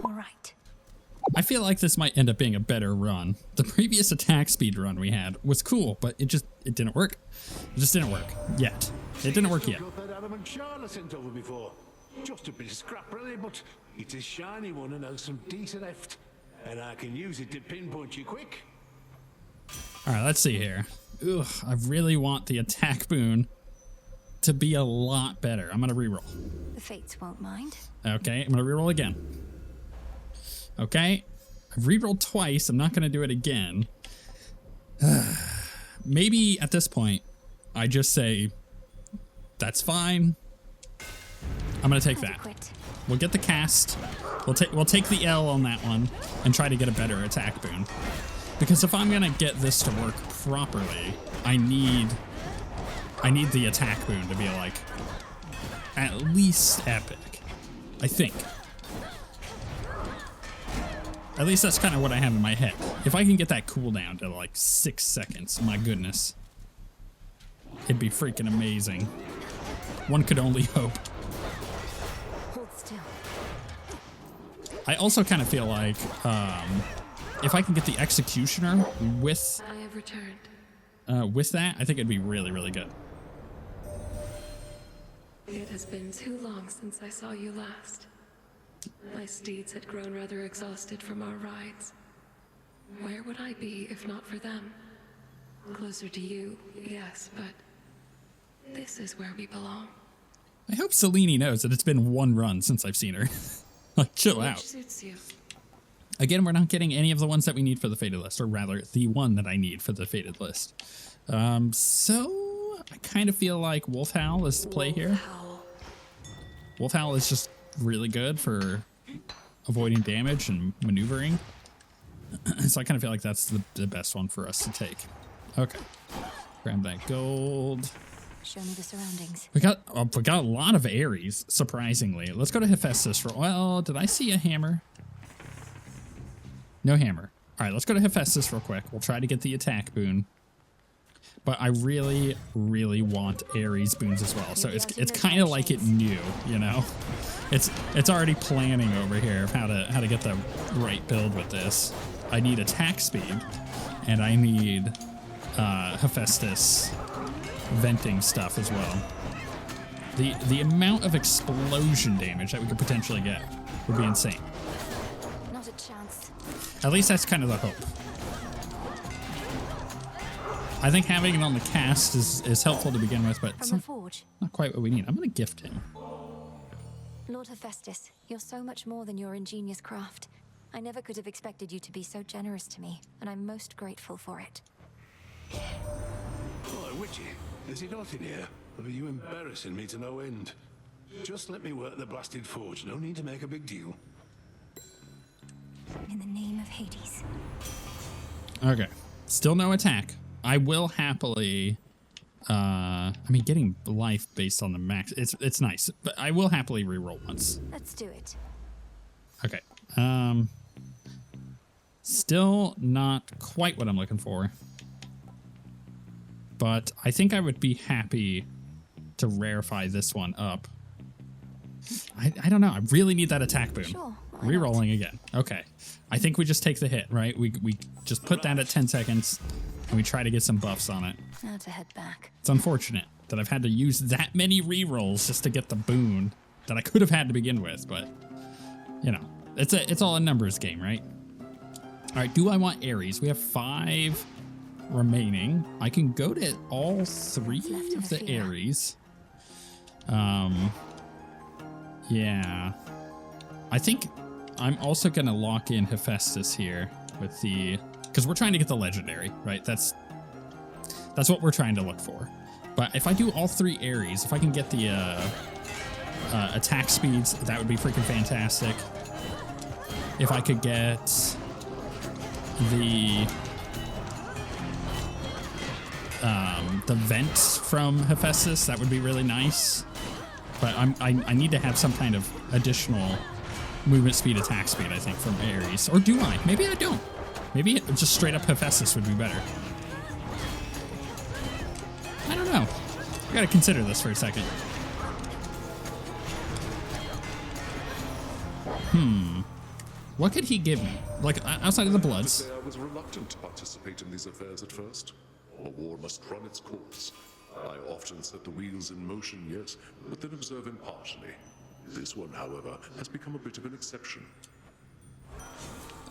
All right. I feel like this might end up being a better run. The previous attack speed run we had was cool, but it didn't work. It just didn't work yet. It didn't work yet. Just a bit of scrap really, but it's a shiny one and has some decent heft. And I can use it to pinpoint you quick. Alright, let's see here. Ugh, I really want the attack boon to be a lot better. I'm gonna reroll. The fates won't mind. Okay, I'm gonna reroll again. Okay, I've rerolled twice. I'm not gonna do it again. Maybe at this point, I just say, that's fine. I'm gonna take that. We'll get the cast. We'll take the L on that one and try to get a better attack boon. Because if I'm gonna get this to work properly, I need the attack boon to be like at least epic. I think. At least that's kind of what I have in my head. If I can get that cooldown to like 6 seconds, my goodness. It'd be freaking amazing. One could only hope. Hold still. I also kind of feel like if I can get the Executioner with I have returned. With that, I think it'd be really, really good. It has been too long since I saw you last. My steeds had grown rather exhausted from our rides. Where would I be if not for them? Closer to you, yes, but this is where we belong. I hope Selene knows that it's been one run since I've seen her. Like, chill Which out. suits you? Again, we're not getting any of the ones that we need for the fated list, or rather, the one that I need for the fated list. So I kind of feel like Wolf Howl is the play here. Wolf Howl is just really good for avoiding damage and maneuvering. So I kind of feel like that's the best one for us to take. Okay. Grab that gold. Show me the surroundings. We got a lot of Ares, surprisingly. Let's go to Hephaestus for, well, did I see a hammer? No hammer. All right, let's go to Hephaestus real quick. We'll try to get the attack boon. But I really, really want Ares boons as well. So it's kind of like it knew, you know? It's already planning over here of how to get the right build with this. I need attack speed, and I need Hephaestus venting stuff as well. The amount of explosion damage that we could potentially get would be insane. Not a chance. At least that's kind of the hope. I think having it on the cast is helpful to begin with, but From the forge. not quite what we need. I'm going to gift him. Lord Hephaestus, you're so much more than your ingenious craft. I never could have expected you to be so generous to me, and I'm most grateful for it. Oh, Witchy, is he not in here? Or are you embarrassing me to no end? Just let me work the blasted forge. No need to make a big deal. In the name of Hades. Okay. Still no attack. I will happily... I mean, getting life based on the max, it's nice. But I will happily reroll once. Let's do it. Okay. Still not quite what I'm looking for. But I think I would be happy to rarefy this one up. I don't know. I really need that attack boon. Sure, Rerolling again. Okay. I think we just take the hit, right? We just put that at 10 seconds and we try to get some buffs on it. Now to head back. It's unfortunate that I've had to use that many rerolls just to get the boon that I could have had to begin with, but you know, it's all a numbers game, right? All right, do I want Ares? We have 5 remaining. I can go to all 3 of the Ares. Yeah. I think I'm also going to lock in Hephaestus here with the... Because we're trying to get the legendary, right? That's what we're trying to look for. But if I do all 3 Ares, if I can get the attack speeds, that would be freaking fantastic. If I could get the vent from Hephaestus, that would be really nice. But I need to have some kind of additional movement speed, attack speed, I think, from Ares. Or do I? Maybe I don't. Maybe just straight up Hephaestus would be better. I don't know. I gotta consider this for a second. What could he give me? Like, outside of the bloods. Say I was reluctant to participate in these affairs at first. A war must run its course. I often set the wheels in motion, yes, but then observe impartially. This one, however, has become a bit of an exception.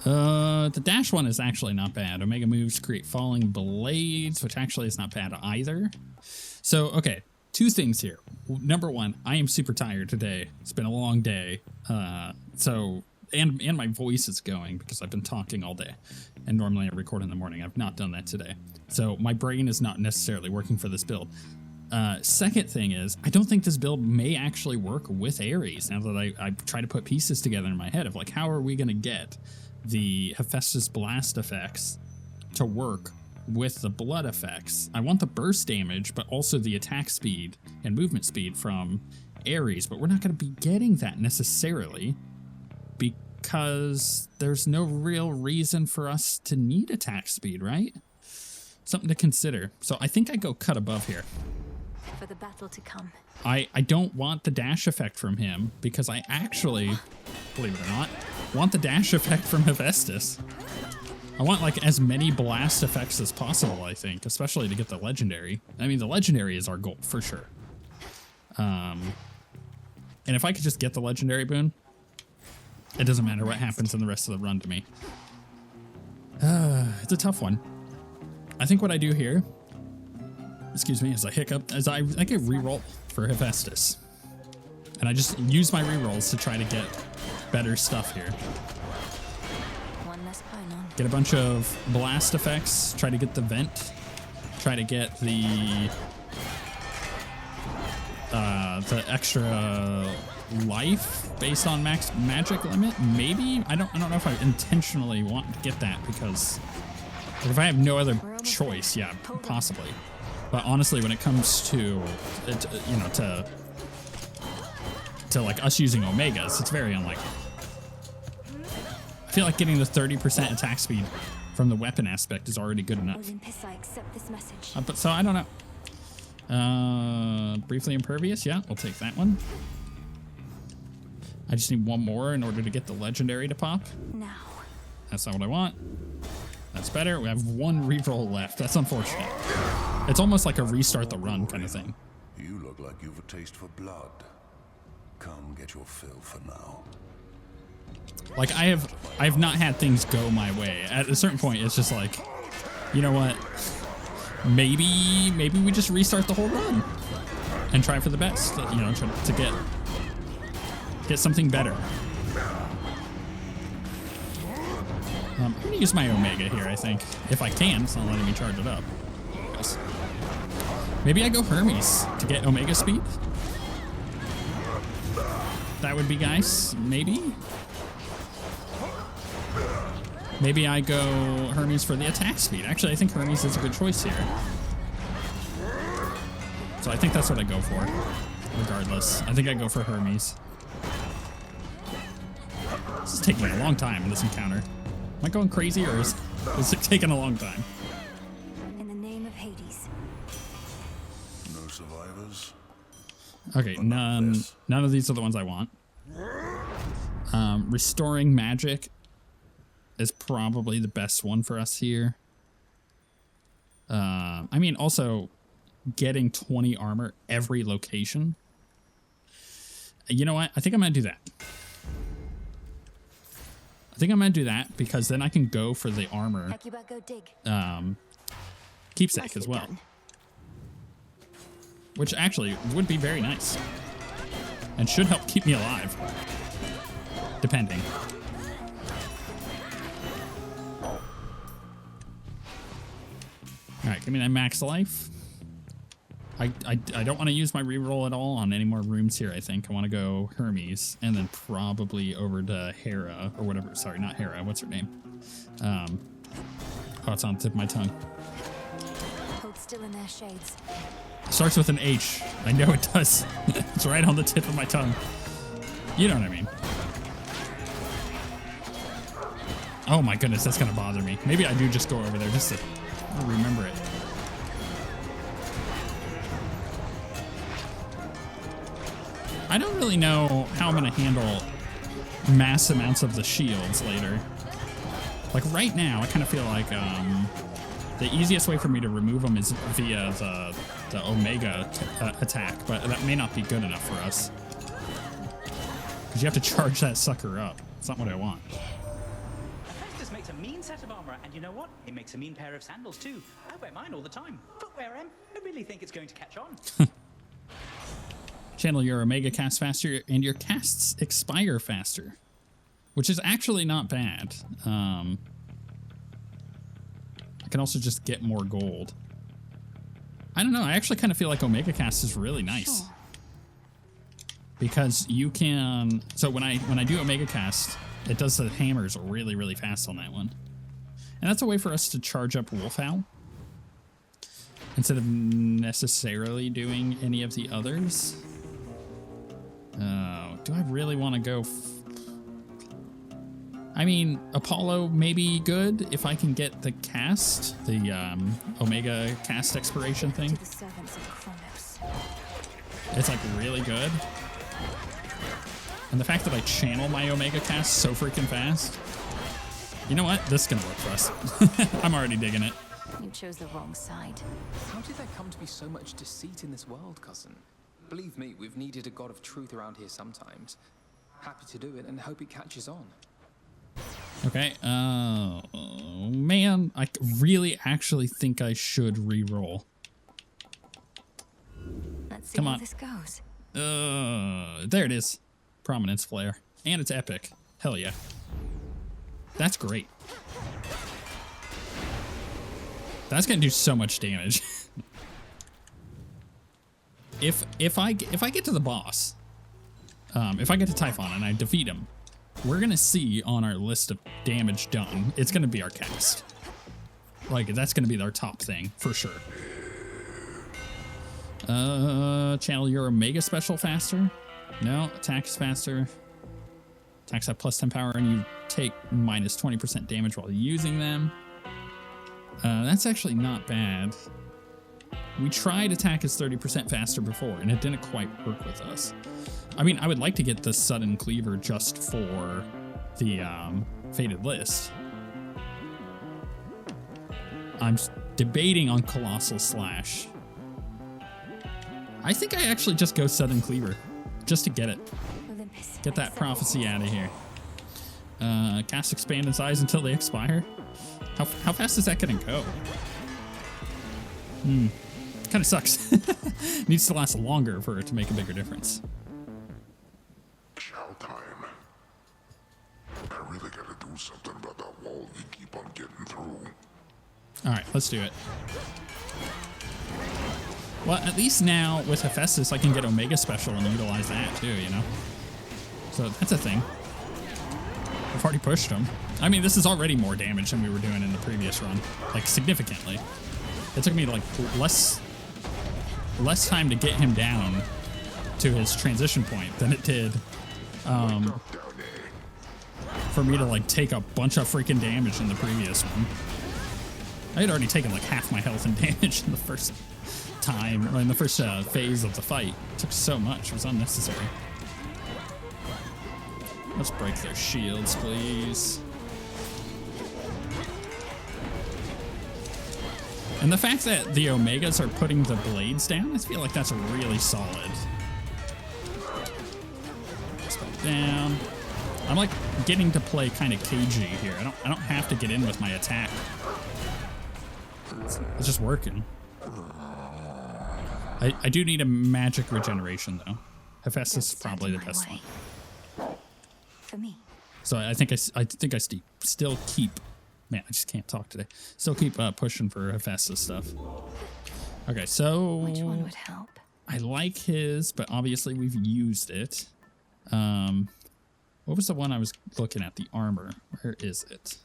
The dash one is actually not bad. Omega moves create falling blades, which actually is not bad either. So, okay, two things here. Number one, I am super tired today. It's been a long day. And my voice is going because I've been talking all day. And normally I record in the morning. I've not done that today. So my brain is not necessarily working for this build. Second thing is, I don't think this build may actually work with Ares now that I try to put pieces together in my head of like, how are we going to get the Hephaestus blast effects to work with the blood effects? I want the burst damage, but also the attack speed and movement speed from Ares, but we're not going to be getting that necessarily because there's no real reason for us to need attack speed, right? Something to consider. So I think I go cut above here. For the battle to come. I don't want the dash effect from him because I actually, believe it or not, want the dash effect from Hephaestus. I want like as many blast effects as possible, I think, especially to get the legendary. I mean, the legendary is our goal for sure. And if I could just get the legendary boon, it doesn't matter what happens in the rest of the run to me. It's a tough one. I think what I do here, excuse me, as I hiccup, as I get reroll for Hephaestus. And I just use my rerolls to try to get better stuff here. One less pylon. Get a bunch of blast effects, try to get the vent, try to get the extra life based on max magic limit. Maybe I don't know if I intentionally want to get that because if I have no other choice, yeah, possibly. But honestly, when it comes to it, you know, to like us using Omegas, it's very unlikely. I feel like getting the 30% attack speed from the weapon aspect is already good enough. Olympus, I accept this message. But so I don't know. Briefly impervious, yeah, we'll take that one. I just need one more in order to get the legendary to pop. Now. That's not what I want. That's better. We have one reroll left. That's unfortunate. It's almost like a restart the run kind of thing. You look like you've a taste for blood. Come get your fill for now. Like I have not had things go my way. At a certain point, it's just like, you know what? Maybe we just restart the whole run and try for the best. You know, to get something better. I'm gonna use my Omega here, I think, if I can. It's not letting me charge it up. Yes. Maybe I go Hermes to get Omega speed. That would be nice. Maybe. Maybe I go Hermes for the attack speed. Actually, I think Hermes is a good choice here. So I think that's what I go for. Regardless, I think I go for Hermes. This is taking a long time in this encounter. Am I going crazy or is it taking a long time? In the name of Hades. No survivors? Okay, none of these are the ones I want. Restoring magic is probably the best one for us here. I mean, also getting 20 armor every location. You know what? I think I'm going to do that. I think I'm going to do that because then I can go for the armor Hecuba, go dig. keepsake Nicely as well. done. Which actually would be very nice. And should help keep me alive. Depending. Alright, give me that max life. I don't want to use my reroll at all on any more rooms here, I think. I want to go Hermes and then probably over to Hera or whatever. Sorry, not Hera. What's her name? Oh, it's on the tip of my tongue. Hold still in their shades. Starts with an H. I know it does. It's right on the tip of my tongue. You know what I mean. Oh my goodness, that's going to bother me. Maybe I do just go over there just to remember it. I don't really know how I'm going to handle mass amounts of the shields later. Like right now, I kind of feel like the easiest way for me to remove them is via the Omega attack, but that may not be good enough for us. Because you have to charge that sucker up. It's not what I want. Hephaestus makes a mean set of armor, and you know what? It makes a mean pair of sandals too. I wear mine all the time. Footwear, Em. I really think it's going to catch on. Channel your Omega cast faster, and your casts expire faster, which is actually not bad. I can also just get more gold. I don't know. I actually kind of feel like Omega cast is really nice. Sure. Because you can, so when I do Omega cast, it does the hammers really, really fast on that one. And that's a way for us to charge up Wolfhowl instead of necessarily doing any of the others. Do I really want to go? I mean, Apollo may be good if I can get the cast, the Omega cast expiration thing. To the servants of Kronos. It's like really good. And the fact that I channel my Omega cast so freaking fast. You know what? This is gonna work for us. I'm already digging it. You chose the wrong side. How did there come to be so much deceit in this world, cousin? Believe me, we've needed a god of truth around here sometimes. Happy to do it and hope it catches on. Okay, man, I really actually think I should re-roll. Let's see Come how on. this goes. There it is. Prominence flare. And it's epic. Hell yeah. That's great. That's gonna do so much damage. If I get to the boss, if I get to Typhon and I defeat him, we're gonna see on our list of damage done, it's gonna be our cast. Like, that's gonna be our top thing for sure. Channel your Omega special faster. No, attacks faster. Attacks have plus 10 power and you take minus 20% damage while using them. That's actually not bad. We tried attack is 30% faster before, and it didn't quite work with us. I mean, I would like to get the sudden cleaver just for the Fated List. I'm debating on Colossal Slash. I think I actually just go sudden cleaver, just to get it. Olympus. Get that prophecy out of here. Cast expand in size until they expire. How fast is that gonna go? Kind of sucks. Needs to last longer for it to make a bigger difference. Chow time. I really gotta do something about that wall you keep on getting through. All right, let's do it. Well, at least now with Hephaestus, I can get Omega Special and utilize that too, you know? So that's a thing. I've already pushed him. I mean, this is already more damage than we were doing in the previous run. Like, significantly. It took me, like, less time to get him down to his transition point than it did for me to, like, take a bunch of freaking damage in the previous one. I had already taken, like, half my health and damage in the first time, or in the first phase of the fight. It took so much. It was unnecessary. Let's break their shields, please. And the fact that the Omegas are putting the blades down, I feel like that's really solid. Spell down. I'm like getting to play kind of cagey here. I don't have to get in with my attack. It's just working. I do need a magic regeneration though. Hephaestus is probably the best one. For me. So I think I still keep. Man, I just can't talk today. Still keep pushing for Hephaestus stuff. Okay, so Which one would help? I like his, but obviously we've used it. What was the one I was looking at? The armor. Where is it?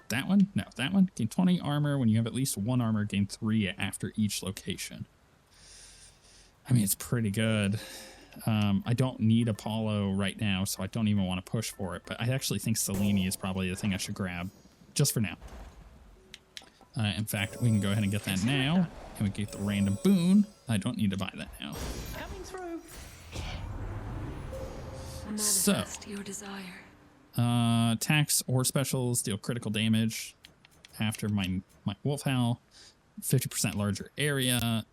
That one? No, that one. Gain 20 armor. When you have at least one armor, gain 3 after each location. I mean, it's pretty good. I don't need Apollo right now, so I don't even want to push for it. But I actually think Selene is probably the thing I should grab, just for now. In fact, we can go ahead and get that now. And we get the random boon. I don't need to buy that now. Coming through. Manifest your desire. Attacks or specials deal critical damage after my wolf howl. 50% larger area.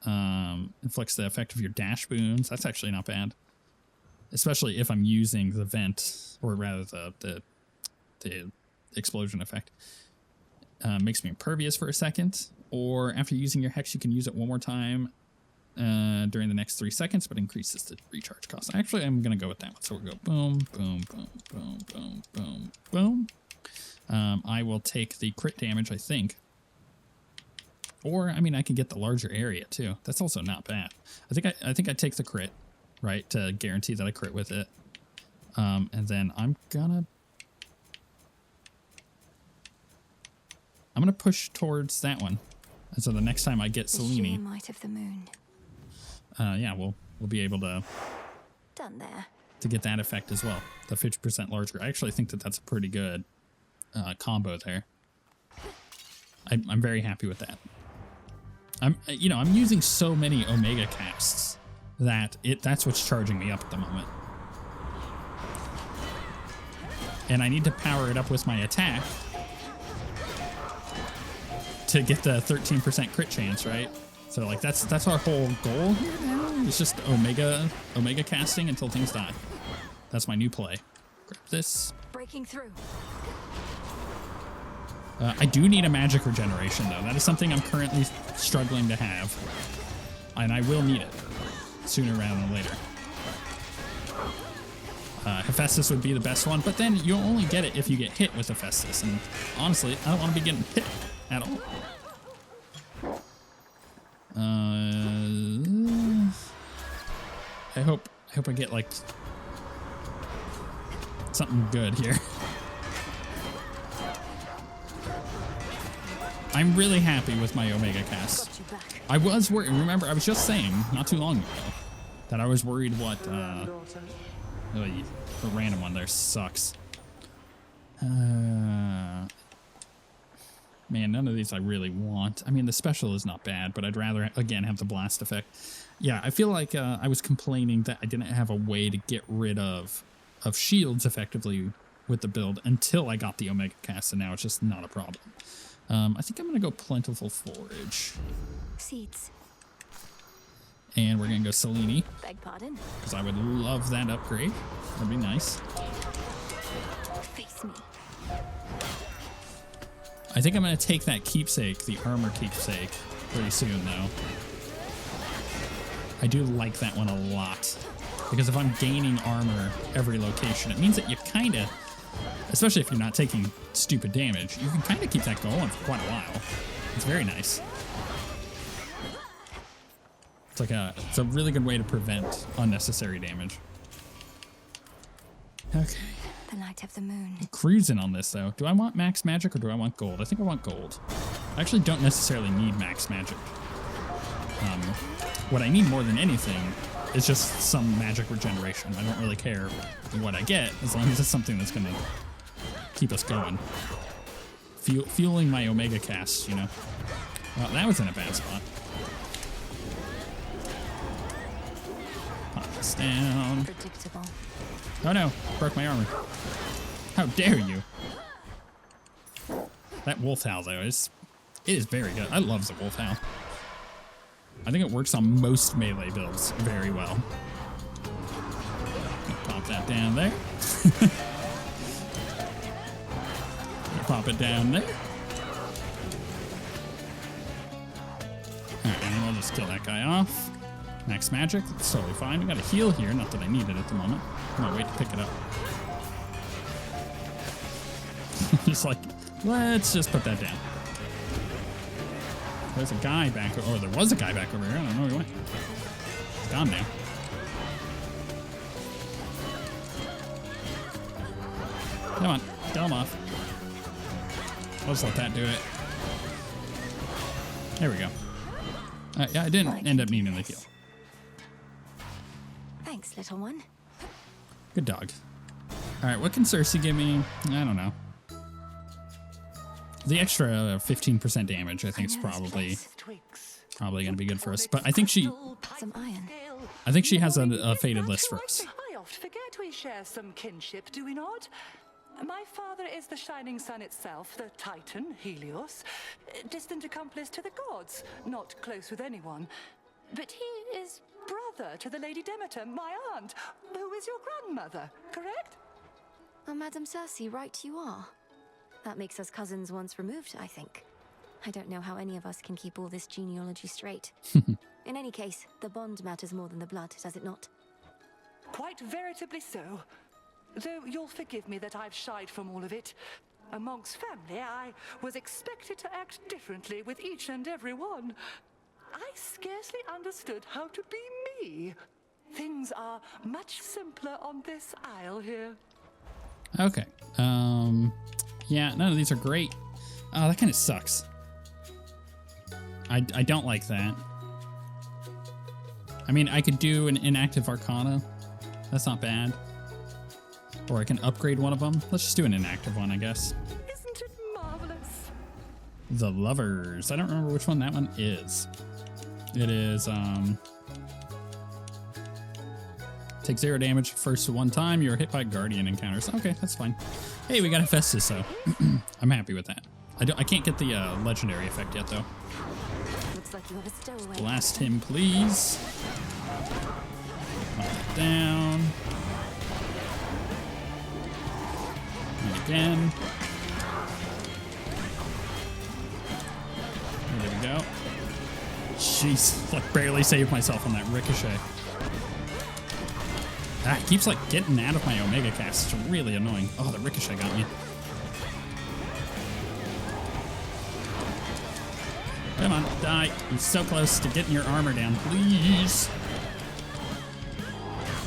Inflicts the effect of your dash boons. That's actually not bad. Especially if I'm using the vent, or rather the explosion effect. Makes me impervious for a second. Or after using your hex, you can use it one more time during the next 3 seconds, but increases the recharge cost. Actually, I'm going to go with that one. So we'll go boom, boom, boom, boom, boom, boom, boom. I will take the crit damage, I think. Or, I mean, I can get the larger area, too. That's also not bad. I think I take the crit, right, to guarantee that I crit with it. And then I'm gonna push towards that one. And so the next time I get Selene, sheer might of the moon. Yeah, we'll be able to Done there. to get that effect as well. The 50% larger. I actually think that that's a pretty good combo there. I'm very happy with that. I'm using so many Omega casts that that's what's charging me up at the moment. And I need to power it up with my attack to get the 13% crit chance, right? So like that's our whole goal here now. It's just Omega casting until things die. That's my new play. Grab this. Breaking through. I do need a magic regeneration, though. That is something I'm currently struggling to have. And I will need it sooner rather than later. Hephaestus would be the best one, but then you'll only get it if you get hit with Hephaestus. And honestly, I don't want to be getting hit at all. I hope I get, like, something good here. I'm really happy with my Omega cast. I was worried. Remember, I was just saying not too long ago that I was worried what the random one there sucks. Man, none of these I really want. I mean, the special is not bad, but I'd rather, again, have the blast effect. Yeah, I feel like I was complaining that I didn't have a way to get rid of shields effectively with the build until I got the Omega cast, and now it's just not a problem. I think I'm going to go Plentiful Forage. Seeds. And we're going to go Selene. Beg pardon? Because I would love that upgrade. That'd be nice. Face me. I think I'm going to take that keepsake, the armor keepsake, pretty soon, though. I do like that one a lot. Because if I'm gaining armor every location, it means that you kind of, especially if you're not taking stupid damage, you can kind of keep that going for quite a while. It's very nice. It's a really good way to prevent unnecessary damage. Okay. The light of the moon. Cruising on this, though. Do I want max magic or do I want gold? I think I want gold. I actually don't necessarily need max magic. What I need more than anything is just some magic regeneration. I don't really care what I get as long as it's something that's going to keep us going. Fueling my Omega cast, you know. Well, that was in a bad spot. Pop this down. Predictable. Oh no, broke my armor. How dare you? That wolf howl though it is very good. I love the wolf howl. I think it works on most melee builds very well. Pop that down there. Pop it down there. Alright, and we'll just kill that guy off. Max magic, that's totally fine. We got a heal here, not that I need it at the moment. No, wait to pick it up. Just like, let's just put that down. There's a guy back, or there was a guy back over here. I don't know where he went. He's gone now. Come on, kill him off. Let's let that do it. There we go. Yeah, I didn't end up needing the heal. Thanks, little one. Good dog. All right, what can Cersei give me? I don't know. The extra 15% damage, I think, is probably going to be good for us. But I think she Some iron. has a fated list for us. oft forget we share some kinship, do we not? My father is the shining sun itself, the Titan, Helios, distant accomplice to the gods, not close with anyone. But he is brother to the Lady Demeter, my aunt, who is your grandmother, correct? Oh, Madame Cersei, right you are. That makes us cousins once removed, I think. I don't know how any of us can keep all this genealogy straight. In any case, the bond matters more than the blood, does it not? Quite veritably so. Though you'll forgive me that I've shied from all of it. Amongst family, I was expected to act differently with each and every one. I scarcely understood how to be me. Things are much simpler on this isle here. Okay. Yeah, none of these are great. Oh, that kind of sucks. I don't like that. I mean, I could do an inactive Arcana. That's not bad. Or I can upgrade one of them. Let's just do an inactive one, I guess. Isn't it marvelous? The Lovers. I don't remember which one that one is. It is, take 0 damage first one time. You're hit by Guardian encounters. Okay, that's fine. Hey, we got Hephaestus, though. I'm happy with that. I can't get the legendary effect yet, though. Looks like you have a stowaway. Blast him, please. Knock it down. And again. There we go. Jeez, like barely saved myself on that ricochet. Ah, it keeps like getting out of my Omega cast. It's really annoying. Oh, the ricochet got me. Come on, die. You're so close to getting your armor down, please.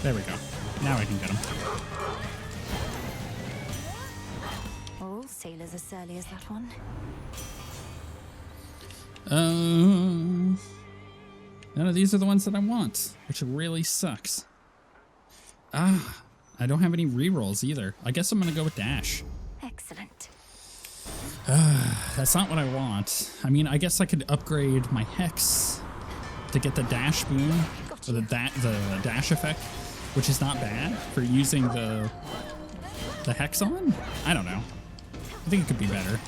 There we go. Now I can get him. All sailors as surly as that one. None of these are the ones that I want, which really sucks. Ah, I don't have any rerolls either. I guess I'm gonna go with Dash. Excellent. That's not what I want. I mean, I guess I could upgrade my Hex to get the Dash boon, or the Dash effect, which is not bad for using the Hex on. I don't know. I think it could be better,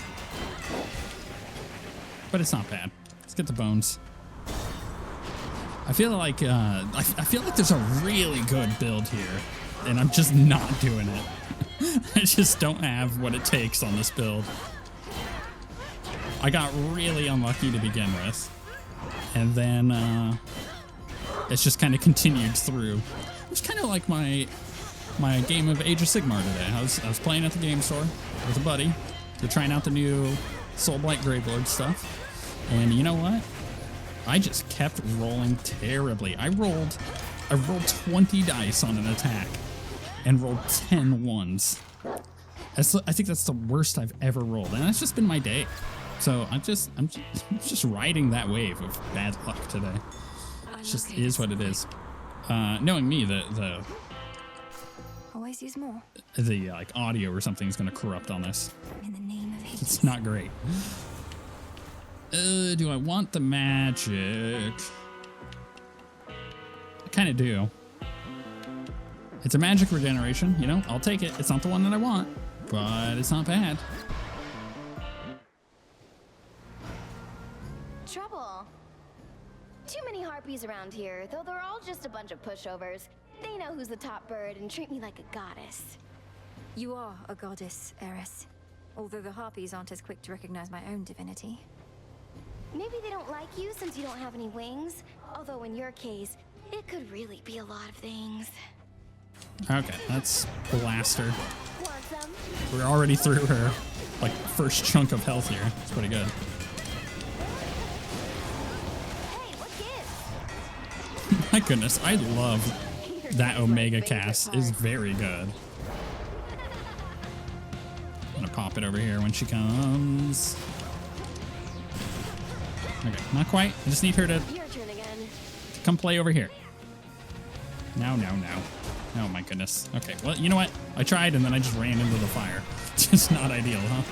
but it's not bad. Let's get the bones. I feel like there's a really good build here, and I'm just not doing it. I just don't have what it takes on this build. I got really unlucky to begin with, and then it's just kind of continued through. It was kind of like my game of Age of Sigmar today. I was playing at the game store with a buddy. They're trying out the new Soulblight Gravelord stuff, and you know what? I just kept rolling terribly. I rolled 20 dice on an attack and rolled 10 ones. I think that's the worst I've ever rolled, and that's just been my day. So I'm just riding that wave of bad luck today. It just is what it is. Knowing me, the Always use more. like audio or something is gonna corrupt on this. In the name of Hades. It's not great. Do I want the magic? I kind of do. It's a magic regeneration, you know, I'll take it. It's not the one that I want, but it's not bad. Trouble. Too many harpies around here, though they're all just a bunch of pushovers. They know who's the top bird and treat me like a goddess. You are a goddess, Eris. Although the harpies aren't as quick to recognize my own divinity. Maybe they don't like you since you don't have any wings. Although in your case, it could really be a lot of things. Okay, that's Blaster. Want some? We're already through her, like, first chunk of health here. It's pretty good. Hey, what gives? My goodness, I love that Omega cast. Is very good. I'm gonna pop it over here when she comes. Okay, not quite. I just need her to Your turn again. come play over here. No. Oh my goodness. Okay, well, you know what? I tried and then I just ran into the fire. Just not ideal, huh?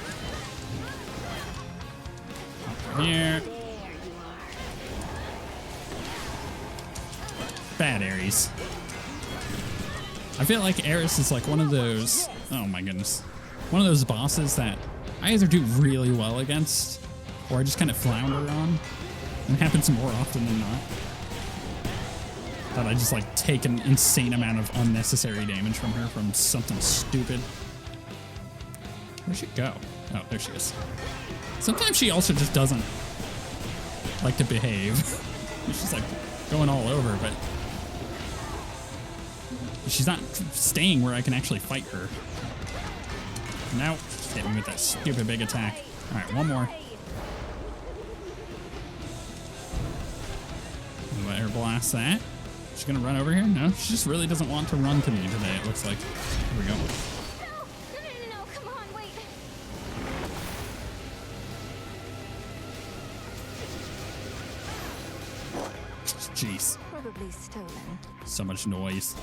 Over here. There you are. Bad Ares. I feel like Eris is like one of those, oh my goodness, one of those bosses that I either do really well against or I just kind of flounder on. And it happens more often than not. That I just like take an insane amount of unnecessary damage from her from something stupid. Where'd she go? Oh, there she is. Sometimes she also just doesn't like to behave. She's like going all over, but she's not staying where I can actually fight her. Now, she's hitting me with that stupid big attack. All right, one more. Let her blast that. She's gonna run over here? No, she just really doesn't want to run to me today, it looks like. Here we go. No, come on, wait. Jeez. Probably stolen. So much noise.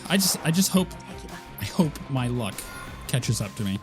I just hope my luck catches up to me.